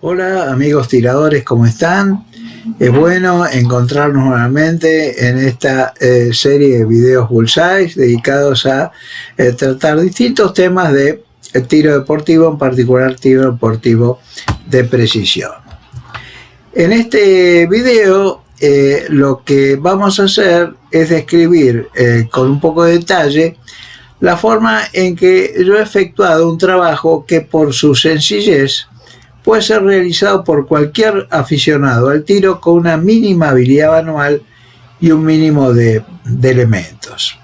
Hola amigos tiradores, ¿cómo están? Es bueno encontrarnos nuevamente en esta serie de videos Bullseye dedicados a tratar distintos temas de tiro deportivo, en particular tiro deportivo de precisión. En este video lo que vamos a hacer es describir con un poco de detalle la forma en que yo he efectuado un trabajo que por su sencillez puede ser realizado por cualquier aficionado al tiro con una mínima habilidad manual y un mínimo de elementos.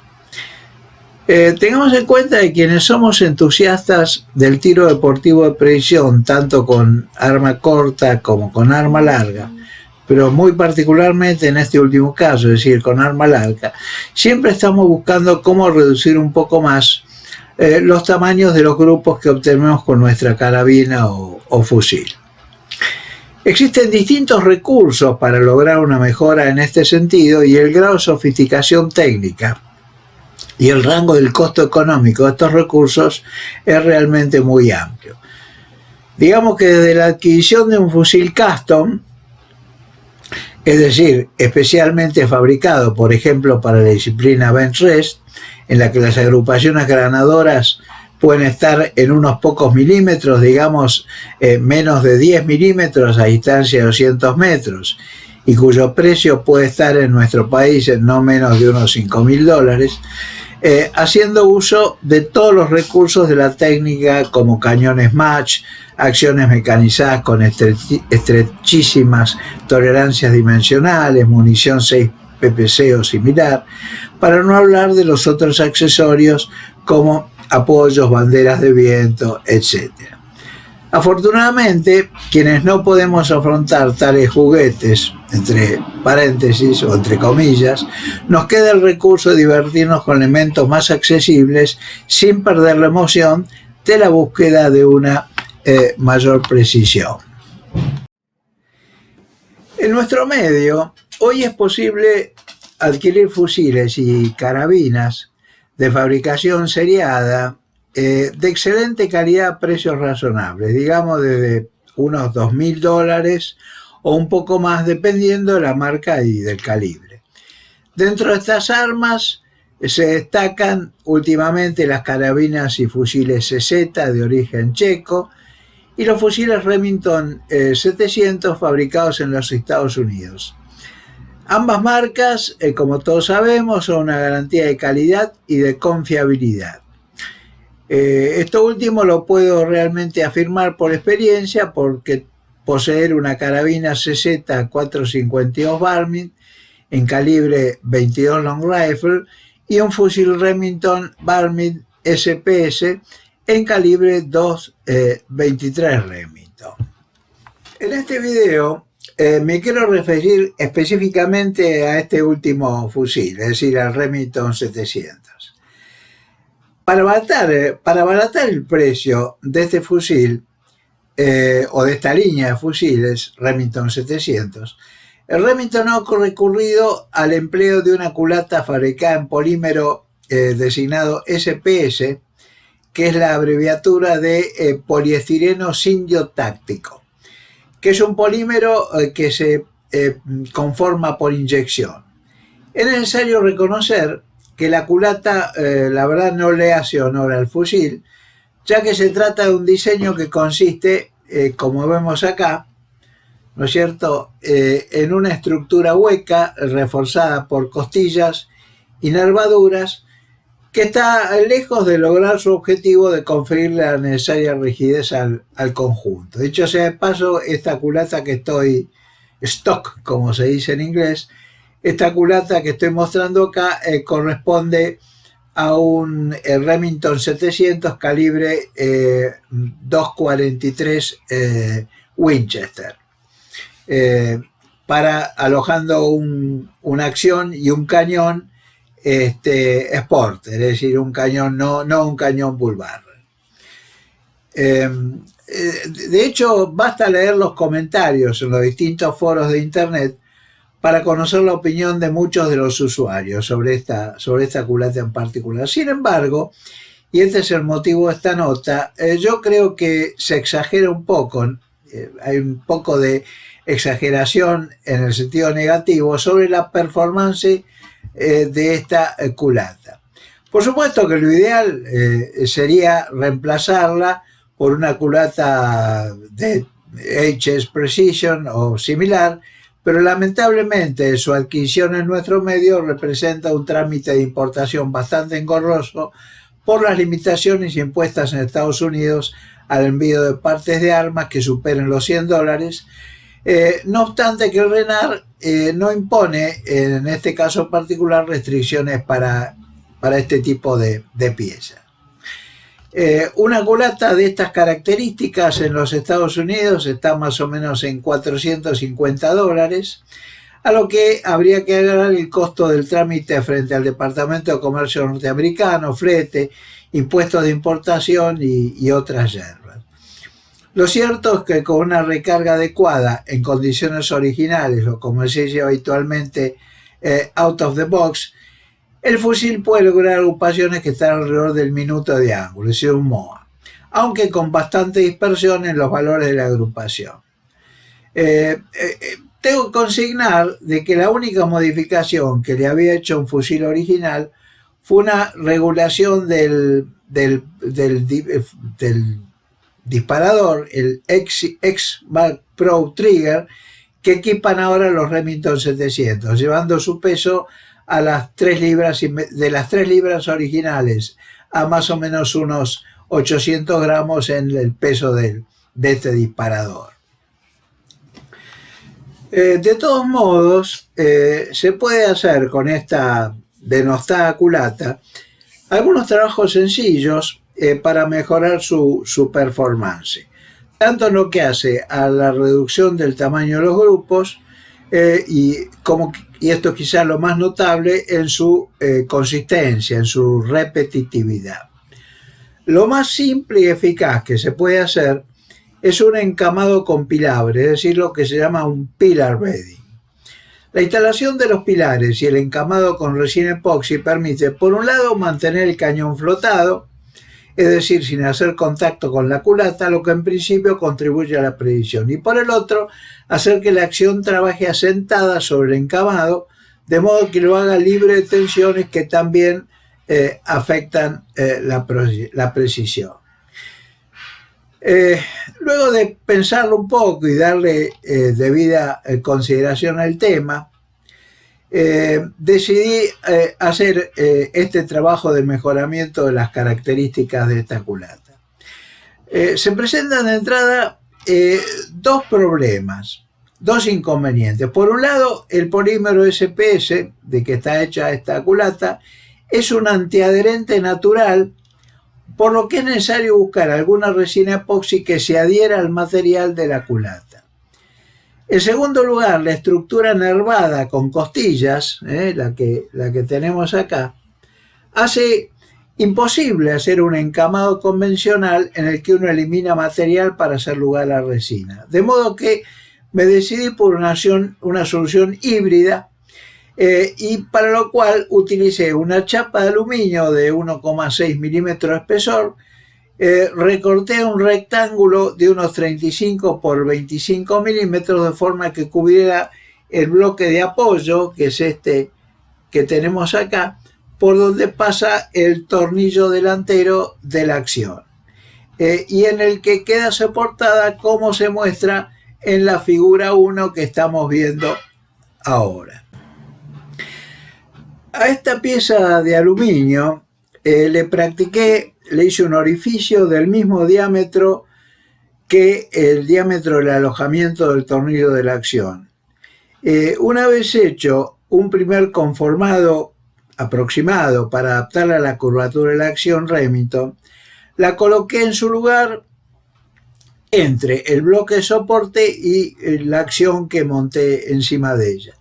Tengamos en cuenta que quienes somos entusiastas del tiro deportivo de precisión, tanto con arma corta como con arma larga, pero muy particularmente en este último caso, es decir, con arma larga, siempre estamos buscando cómo reducir un poco más los tamaños de los grupos que obtenemos con nuestra carabina o fusil. Existen distintos recursos para lograr una mejora en este sentido, y el grado de sofisticación técnica y el rango del costo económico de estos recursos es realmente muy amplio. Digamos que desde la adquisición de un fusil custom, es decir, especialmente fabricado, por ejemplo, para la disciplina bench rest, en la que las agrupaciones granadoras pueden estar en unos pocos milímetros, digamos menos de 10 milímetros a distancia de 200 metros, y cuyo precio puede estar en nuestro país en no menos de unos $5.000, haciendo uso de todos los recursos de la técnica, como cañones match, acciones mecanizadas con estrechísimas tolerancias dimensionales, munición 6 PPC o similar, para no hablar de los otros accesorios como apoyos, banderas de viento, etc. Afortunadamente, quienes no podemos afrontar tales juguetes, entre paréntesis o entre comillas, nos queda el recurso de divertirnos con elementos más accesibles sin perder la emoción de la búsqueda de una mayor precisión. En nuestro medio, hoy es posible adquirir fusiles y carabinas de fabricación seriada de excelente calidad a precios razonables, digamos desde unos $2.000 o un poco más, dependiendo de la marca y del calibre. Dentro de estas armas se destacan últimamente las carabinas y fusiles CZ de origen checo y los fusiles Remington 700 fabricados en los Estados Unidos. Ambas marcas, como todos sabemos, son una garantía de calidad y de confiabilidad. Esto último lo puedo realmente afirmar por experiencia, porque poseer una carabina CZ 452 Varmint en calibre 22 Long Rifle y un fusil Remington Varmint SPS en calibre 2.23 Remington. En este video me quiero referir específicamente a este último fusil, es decir, al Remington 700. Para abaratar el precio de este fusil, o de esta línea de fusiles Remington 700, el Remington ha recurrido al empleo de una culata fabricada en polímero designado SPS, que es la abreviatura de poliestireno sindiotáctico, que es un polímero que se conforma por inyección. Es necesario reconocer que la culata, la verdad, no le hace honor al fusil, ya que se trata de un diseño que consiste, como vemos acá, ¿no es cierto?, en una estructura hueca reforzada por costillas y nervaduras, que está lejos de lograr su objetivo de conferirle la necesaria rigidez al conjunto. Dicho sea de paso, esta culata que estoy, stock como se dice en inglés, esta culata que estoy mostrando acá corresponde a un Remington 700 calibre 2.43 Winchester, alojando una acción y un cañón Sport, es decir, un cañón, no un cañón bull barrel. De hecho, basta leer los comentarios en los distintos foros de internet para conocer la opinión de muchos de los usuarios sobre esta culata en particular. Sin embargo, y este es el motivo de esta nota, yo creo que se exagera un poco hay un poco de exageración en el sentido negativo sobre la performance de esta culata. Por supuesto que lo ideal sería reemplazarla por una culata de HS Precision o similar, pero lamentablemente su adquisición en nuestro medio representa un trámite de importación bastante engorroso por las limitaciones impuestas en Estados Unidos al envío de partes de armas que superen los $100. No obstante que el RENAR no impone, en este caso particular, restricciones para este tipo de piezas. Una culata de estas características en los Estados Unidos está más o menos en $450, a lo que habría que agregar el costo del trámite frente al Departamento de Comercio norteamericano, flete, impuestos de importación y otras yerbas. Lo cierto es que con una recarga adecuada en condiciones originales, o como se dice habitualmente, out of the box, el fusil puede lograr agrupaciones que están alrededor del minuto de ángulo, es decir, un MOA, aunque con bastante dispersión en los valores de la agrupación. Tengo que consignar de que la única modificación que le había hecho un fusil original fue una regulación del disparador, el X-Mag Pro Trigger, que equipan ahora los Remington 700, llevando su peso a las 3 libras, de las 3 libras originales a más o menos unos 800 gramos en el peso de este disparador. De todos modos, se puede hacer con esta denostada culata algunos trabajos sencillos para mejorar su performance, tanto en lo que hace a la reducción del tamaño de los grupos y esto quizás lo más notable, en su consistencia, en su repetitividad. Lo más simple y eficaz que se puede hacer es un encamado compilable, es decir, lo que se llama un pillar bedding. La instalación de los pilares y el encamado con resina epoxi permite, por un lado, mantener el cañón flotado, es decir, sin hacer contacto con la culata, lo que en principio contribuye a la precisión, y por el otro, hacer que la acción trabaje asentada sobre el encamado, de modo que lo haga libre de tensiones que también afectan la precisión. Luego de pensarlo un poco y darle debida consideración al tema, decidí hacer este trabajo de mejoramiento de las características de esta culata. Se presentan de entrada dos problemas, dos inconvenientes. Por un lado, el polímero SPS de que está hecha esta culata es un antiadherente natural, por lo que es necesario buscar alguna resina epoxi que se adhiera al material de la culata. En segundo lugar, la estructura nervada con costillas, la que tenemos acá, hace imposible hacer un encamado convencional en el que uno elimina material para hacer lugar a la resina. De modo que me decidí por una solución híbrida, y para lo cual utilicé una chapa de aluminio de 1,6 milímetros de espesor, recorté un rectángulo de unos 35 por 25 milímetros de forma que cubriera el bloque de apoyo, que es este que tenemos acá, por donde pasa el tornillo delantero de la acción, y en el que queda soportada como se muestra en la figura 1 que estamos viendo ahora. A esta pieza de aluminio le hice un orificio del mismo diámetro que el diámetro del alojamiento del tornillo de la acción. Una vez hecho un primer conformado aproximado para adaptarla a la curvatura de la acción Remington, la coloqué en su lugar entre el bloque de soporte y la acción que monté encima de ella,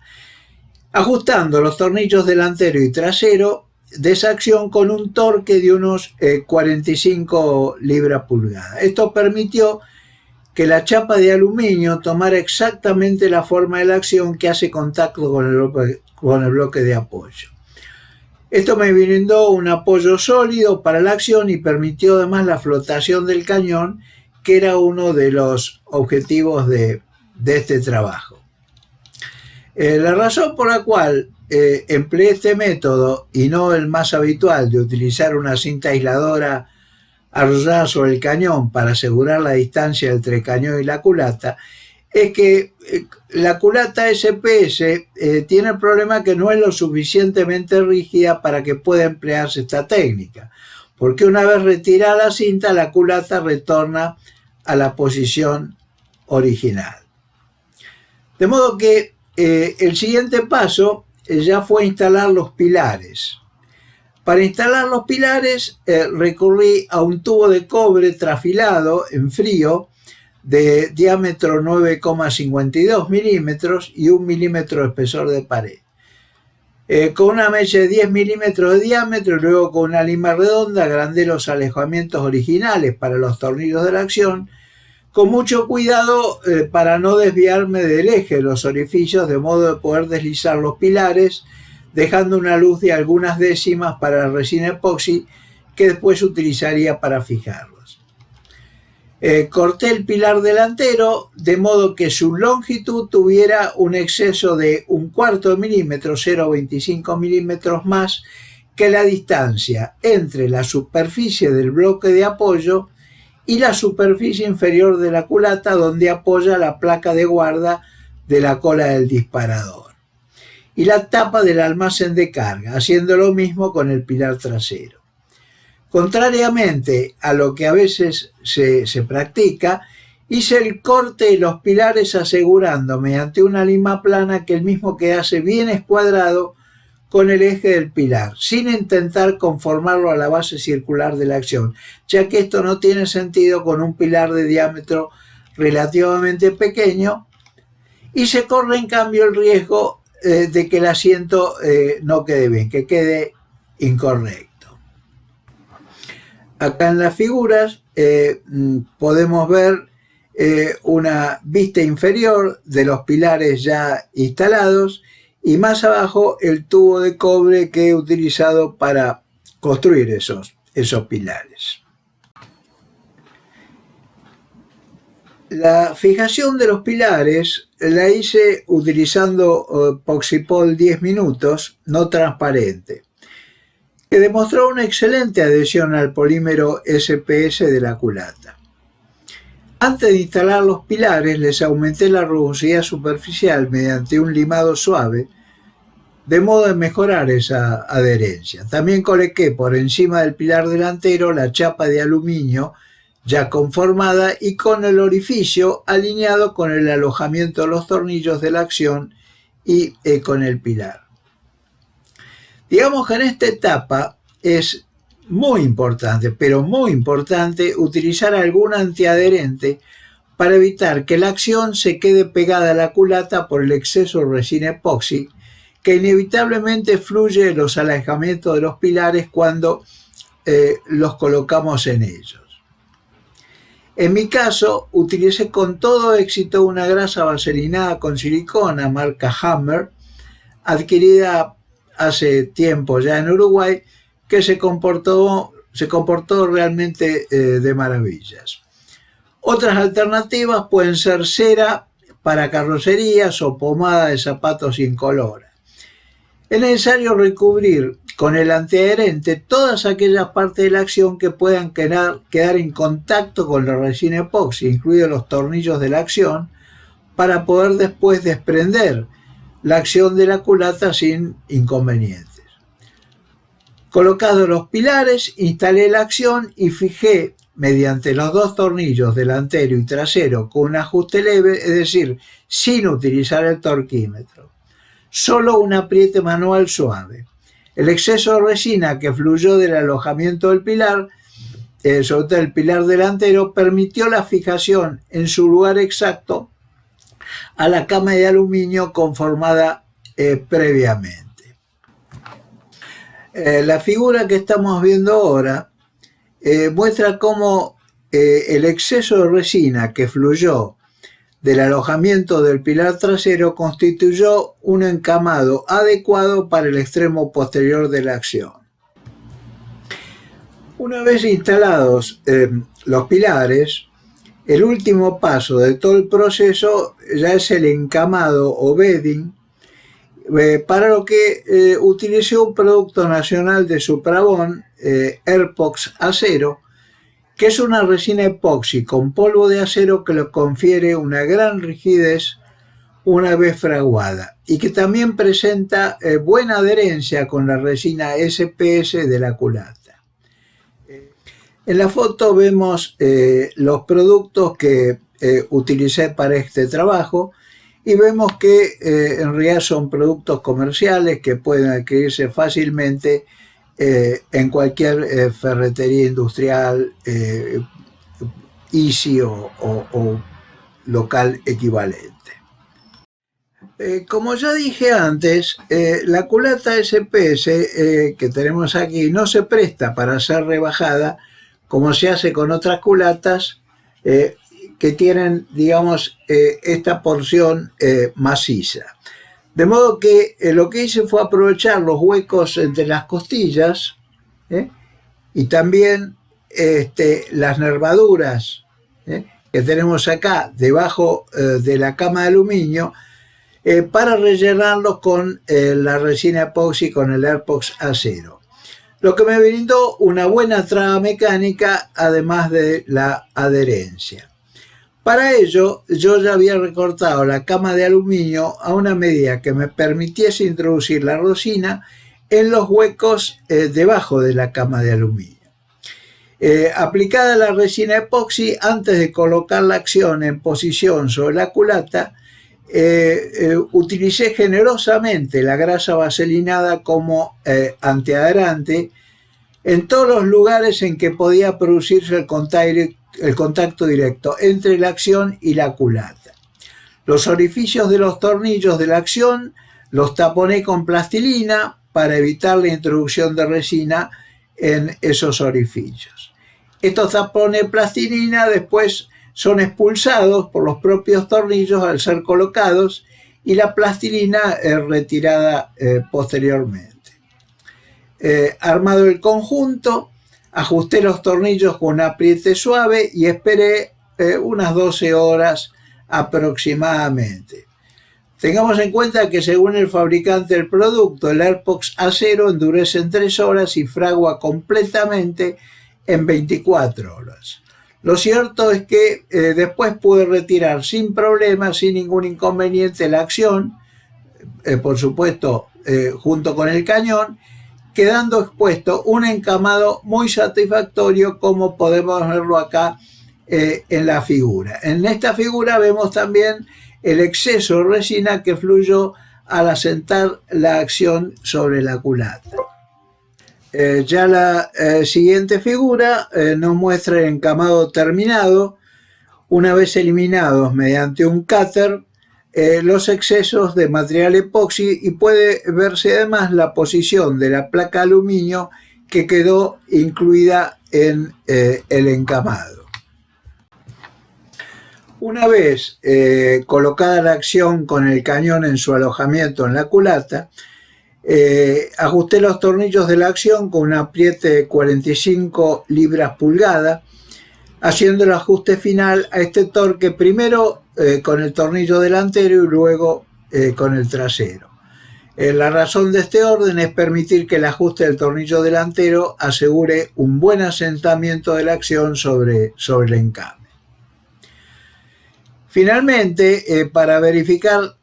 ajustando los tornillos delantero y trasero de esa acción con un torque de unos 45 libras-pulgada. Esto permitió que la chapa de aluminio tomara exactamente la forma de la acción que hace contacto con el bloque de apoyo. Esto me brindó un apoyo sólido para la acción y permitió además la flotación del cañón, que era uno de los objetivos de este trabajo. La razón por la cual empleé este método y no el más habitual de utilizar una cinta aisladora arrollada sobre el cañón para asegurar la distancia entre el cañón y la culata, es que la culata SPS tiene el problema que no es lo suficientemente rígida para que pueda emplearse esta técnica, porque una vez retirada la cinta, la culata retorna a la posición original. De modo que el siguiente paso ya fue instalar los pilares. Para instalar los pilares recurrí a un tubo de cobre trafilado en frío de diámetro 9,52 milímetros y 1 milímetro de espesor de pared. Con una mecha de 10 milímetros de diámetro y luego con una lima redonda agrandé los alejamientos originales para los tornillos de la acción, con mucho cuidado para no desviarme del eje de los orificios, de modo de poder deslizar los pilares, dejando una luz de algunas décimas para la resina epoxi que después utilizaría para fijarlos. Corté el pilar delantero de modo que su longitud tuviera un exceso de 1/4 milímetro, 0,25 milímetros más que la distancia entre la superficie del bloque de apoyo y la superficie inferior de la culata donde apoya la placa de guarda de la cola del disparador y la tapa del almacén de carga, haciendo lo mismo con el pilar trasero. Contrariamente a lo que a veces se practica, hice el corte de los pilares asegurando mediante una lima plana que el mismo quedase bien escuadrado con el eje del pilar, sin intentar conformarlo a la base circular de la acción, ya que esto no tiene sentido con un pilar de diámetro relativamente pequeño, y se corre en cambio el riesgo de que el asiento no quede bien, que quede incorrecto. Acá en las figuras podemos ver una vista inferior de los pilares ya instalados y más abajo el tubo de cobre que he utilizado para construir esos pilares. La fijación de los pilares la hice utilizando Poxipol 10 minutos, no transparente, que demostró una excelente adhesión al polímero SPS de la culata. Antes de instalar los pilares, les aumenté la rugosidad superficial mediante un limado suave, de modo de mejorar esa adherencia. También coloqué por encima del pilar delantero la chapa de aluminio ya conformada y con el orificio alineado con el alojamiento de los tornillos de la acción y con el pilar. Digamos que en esta etapa es muy importante, pero muy importante, utilizar algún antiadherente para evitar que la acción se quede pegada a la culata por el exceso de resina epoxi, que inevitablemente fluye en los alejamientos de los pilares cuando los colocamos en ellos. En mi caso, utilicé con todo éxito una grasa vaselinada con silicona marca Hammer, adquirida hace tiempo ya en Uruguay, que se comportó realmente de maravillas. Otras alternativas pueden ser cera para carrocerías o pomada de zapatos incolora. Es necesario recubrir con el antiadherente todas aquellas partes de la acción que puedan quedar en contacto con la resina epoxi, incluidos los tornillos de la acción, para poder después desprender la acción de la culata sin inconvenientes. Colocados los pilares, instalé la acción y fijé mediante los dos tornillos delantero y trasero con un ajuste leve, es decir, sin utilizar el torquímetro. Solo un apriete manual suave. El exceso de resina que fluyó del alojamiento del pilar, sobre todo el pilar delantero, permitió la fijación en su lugar exacto a la cama de aluminio conformada previamente. La figura que estamos viendo ahora muestra cómo el exceso de resina que fluyó del alojamiento del pilar trasero constituyó un encamado adecuado para el extremo posterior de la acción. Una vez instalados los pilares, El último paso de todo el proceso ya es el encamado o bedding, para lo que utilicé un producto nacional de Suprabón, Airpox Acero, que es una resina epoxi con polvo de acero que le confiere una gran rigidez una vez fraguada y que también presenta buena adherencia con la resina SPS de la culata. En la foto vemos los productos que utilicé para este trabajo y vemos que en realidad son productos comerciales que pueden adquirirse fácilmente en cualquier ferretería industrial, Easy o local equivalente. Como ya dije antes, la culata SPS que tenemos aquí no se presta para ser rebajada como se hace con otras culatas que tienen, digamos, esta porción maciza. De modo que lo que hice fue aprovechar los huecos entre las costillas y también las nervaduras que tenemos acá debajo de la cama de aluminio para rellenarlos con la resina epoxi, con el Airpox Acero. Lo que me brindó una buena traba mecánica, además de la adherencia. Para ello, yo ya había recortado la cama de aluminio a una medida que me permitiese introducir la resina en los huecos debajo de la cama de aluminio. Aplicada la resina epoxi, antes de colocar la acción en posición sobre la culata, utilicé generosamente la grasa vaselinada como antiadherente en todos los lugares en que podía producirse el contacto directo entre la acción y la culata. Los orificios de los tornillos de la acción los taponé con plastilina para evitar la introducción de resina en esos orificios. Estos tapones de plastilina después son expulsados por los propios tornillos al ser colocados y la plastilina es retirada posteriormente. Armado el conjunto, ajusté los tornillos con un apriete suave y esperé unas 12 horas aproximadamente. Tengamos en cuenta que según el fabricante del producto, el Airpox Acero endurece en 3 horas y fragua completamente en 24 horas. Lo cierto es que después pude retirar sin problema, sin ningún inconveniente, la acción, por supuesto, junto con el cañón, quedando expuesto un encamado muy satisfactorio, como podemos verlo acá en la figura. En esta figura vemos también el exceso de resina que fluyó al asentar la acción sobre la culata. Ya la siguiente figura nos muestra el encamado terminado, una vez eliminados mediante un cúter los excesos de material epoxi, y puede verse además la posición de la placa de aluminio que quedó incluida en el encamado. Una vez colocada la acción con el cañón en su alojamiento en la culata, ajusté los tornillos de la acción con un apriete de 45 libras-pulgada, haciendo el ajuste final a este torque primero con el tornillo delantero y luego con el trasero. La razón de este orden es permitir que el ajuste del tornillo delantero asegure un buen asentamiento de la acción sobre el encame. Finalmente, para verificar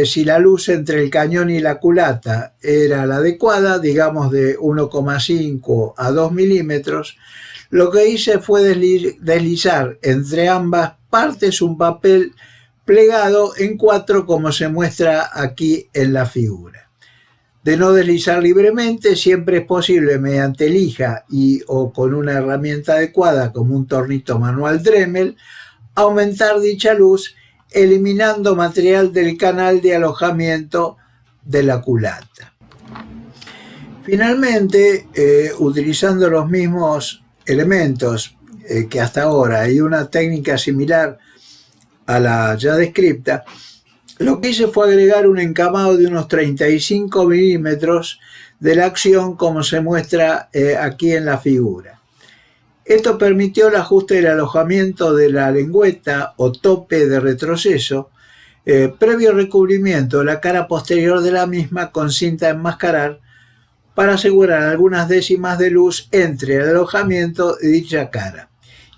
si la luz entre el cañón y la culata era la adecuada, digamos de 1,5 a 2 milímetros, lo que hice fue deslizar entre ambas partes un papel plegado en 4, como se muestra aquí en la figura. De no deslizar libremente, siempre es posible mediante lija o con una herramienta adecuada como un tornito manual Dremel, aumentar dicha luz, eliminando material del canal de alojamiento de la culata. Finalmente, utilizando los mismos elementos que hasta ahora y una técnica similar a la ya descrita, lo que hice fue agregar un encamado de unos 35 milímetros de la acción, como se muestra aquí en la figura. Esto permitió el ajuste del alojamiento de la lengüeta o tope de retroceso, previo recubrimiento de la cara posterior de la misma con cinta de enmascarar para asegurar algunas décimas de luz entre el alojamiento y dicha cara,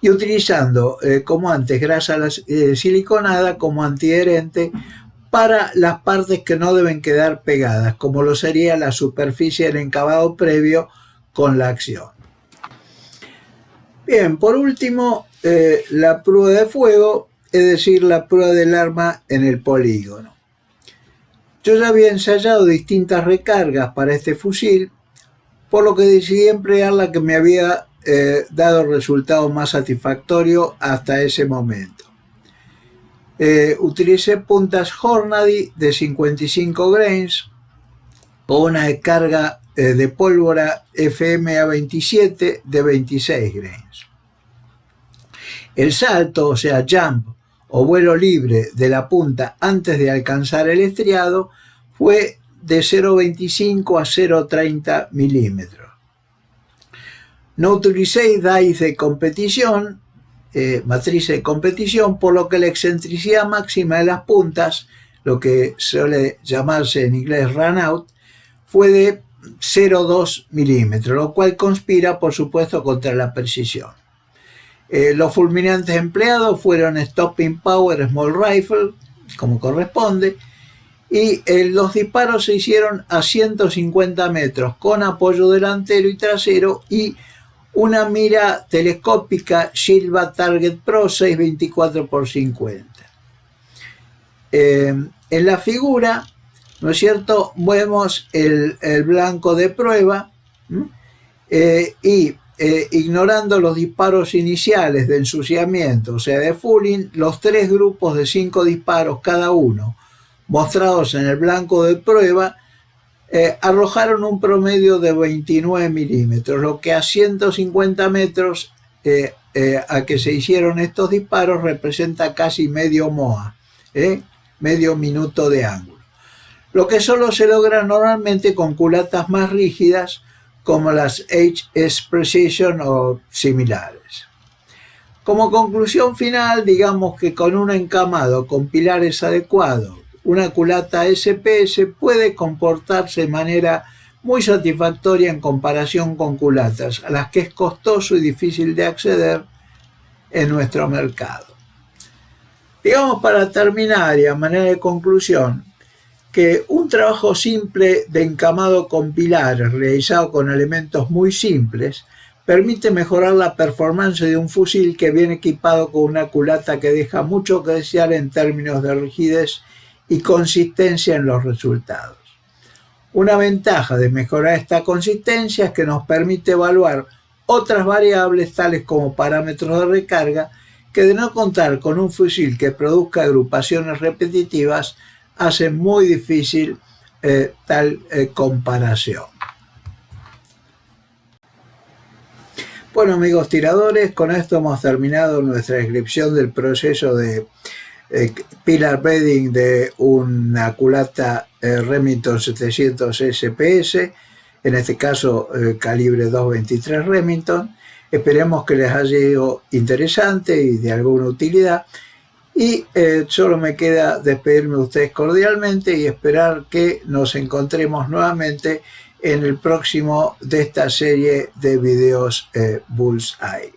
y utilizando, como antes, grasa siliconada como antiadherente para las partes que no deben quedar pegadas, como lo sería la superficie del encabado previo con la acción. Bien, por último, la prueba de fuego, es decir, la prueba del arma en el polígono. Yo ya había ensayado distintas recargas para este fusil, por lo que decidí emplear la que me había dado el resultado más satisfactorio hasta ese momento. Utilicé puntas Hornady de 55 grains o una descarga de pólvora FMA27 de 26 grains. El salto, o sea, jump o vuelo libre de la punta antes de alcanzar el estriado fue de 0,25 a 0,30 milímetros. No utilicé dice de competición, matrices de competición, por lo que la excentricidad máxima de las puntas, lo que suele llamarse en inglés run out, fue de 0,2 milímetros, lo cual conspira, por supuesto, contra la precisión. Los fulminantes empleados fueron Stopping Power Small Rifle, como corresponde, y los disparos se hicieron a 150 metros con apoyo delantero y trasero y una mira telescópica Shilva Target Pro 624x50. En la figura, ¿no es cierto?, vemos el blanco de prueba y ignorando los disparos iniciales de ensuciamiento, o sea, de fulling, los 3 grupos de 5 disparos cada uno, mostrados en el blanco de prueba, arrojaron un promedio de 29 milímetros, lo que a 150 metros a que se hicieron estos disparos representa casi medio MOA, medio minuto de ángulo. Lo que solo se logra normalmente con culatas más rígidas, como las HS Precision o similares. Como conclusión final, digamos que con un encamado con pilares adecuados, una culata SPS puede comportarse de manera muy satisfactoria en comparación con culatas a las que es costoso y difícil de acceder en nuestro mercado. Digamos, para terminar y a manera de conclusión, que un trabajo simple de encamado con pilares realizado con elementos muy simples permite mejorar la performance de un fusil que viene equipado con una culata que deja mucho que desear en términos de rigidez y consistencia en los resultados. Una ventaja de mejorar esta consistencia es que nos permite evaluar otras variables tales como parámetros de recarga que, de no contar con un fusil que produzca agrupaciones repetitivas, hace muy difícil tal comparación. Bueno, amigos tiradores, con esto hemos terminado nuestra descripción del proceso de pillar bedding de una culata Remington 700 SPS, en este caso calibre 223 Remington. Esperemos que les haya sido interesante y de alguna utilidad. Y solo me queda despedirme de ustedes cordialmente y esperar que nos encontremos nuevamente en el próximo de esta serie de videos Bullseye.